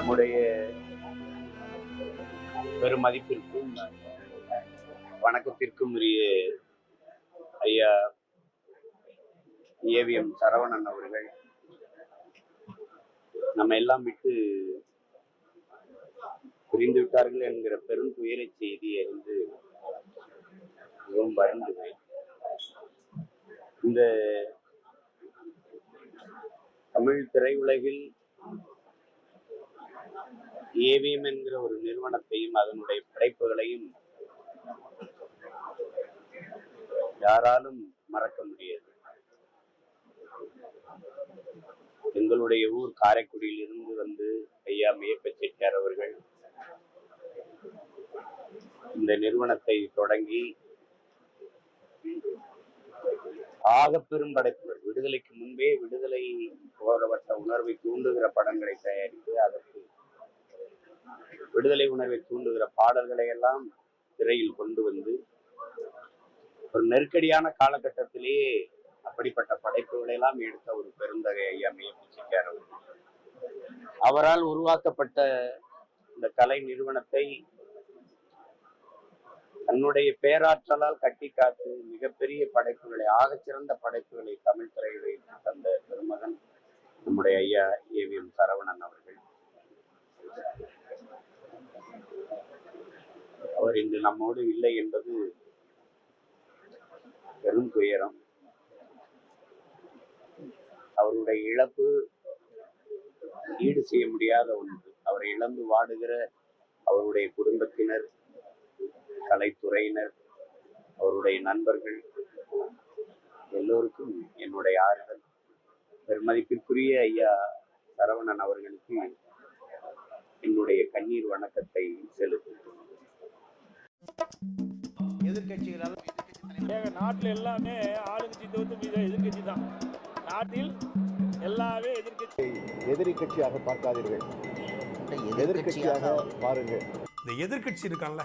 நம்முடைய பெருமதிப்பிற்கும் வணக்கத்திற்கும் உரிய ஐயா ஏவிஎம் சரவணன் அவர்கள் நம்ம எல்லாம் விட்டு புரிந்து விட்டார்கள் என்கிற பெரும் துயர செய்தி அறிந்து மிகவும் வருந்துகிறேன். இந்த தமிழ் திரையுலகில் ஏவிஎம் என்கிற ஒரு நிறுவனத்தையும் அதனுடைய படைப்புகளையும் யாராலும் மறக்க முடியாது. எங்களுடைய ஊர் காரைக்குடியில் இருந்து வந்து ஐயா மேப்ப செட்டியார் அவர்கள் இந்த நிறுவனத்தை தொடங்கி ஆக பெரும் படைப்புகள், விடுதலைக்கு முன்பே விடுதலை போராட்ட உணர்வை தூண்டுகிற படங்களை தயாரித்து அதற்கு விடுதலை உணர்வை தூண்டுகிற பாடல்களை எல்லாம் திரையில் கொண்டு வந்து ஒரு நெருக்கடியான காலகட்டத்திலேயே அப்படிப்பட்ட படைப்புகளை எல்லாம் எடுத்த ஒரு பெருந்தகை ஐயா மேப்ப செட்டியார் அவர்கள். அவரால் உருவாக்கப்பட்ட இந்த கலை நிறுவனத்தை தன்னுடைய பேராற்றலால் கட்டி காத்து மிகப்பெரிய படைப்புகளை, ஆகச்சிறந்த படைப்புகளை தமிழ் திரையுலகிற்கு தந்த பெருமகன் நம்முடைய ஐயா ஏவிஎம் சரவணன் அவர்கள். அவர் இன்று நம்மோடு இல்லை என்பது பெரும் துயரம். அவருடைய இழப்பு ஈடு செய்ய முடியாத ஒன்று. அவரை இழந்து வாடுகிற அவருடைய குடும்பத்தினர், கலைத்துறையினர், அவருடைய நண்பர்கள் எல்லோருக்கும் என்னுடைய ஆறுதல். பெருமதிப்பிற்குரிய ஐயா சரவணன் அவர்களுக்கு என்னுடைய கண்ணீர் வணக்கத்தை செலுத்துகிறேன். எதிர்கட்சிகளால் நாட்டில் எல்லாமே ஆளுங்கட்சி தவிர்த்து எதிர்கட்சி தான். நாட்டில் எல்லாமே எதிர்கட்சி. எதிரி கட்சியாக பார்க்காதீர்கள், எதிர்கட்சியாக பாருங்கள். இந்த எதிர்கட்சி இருக்கான்ல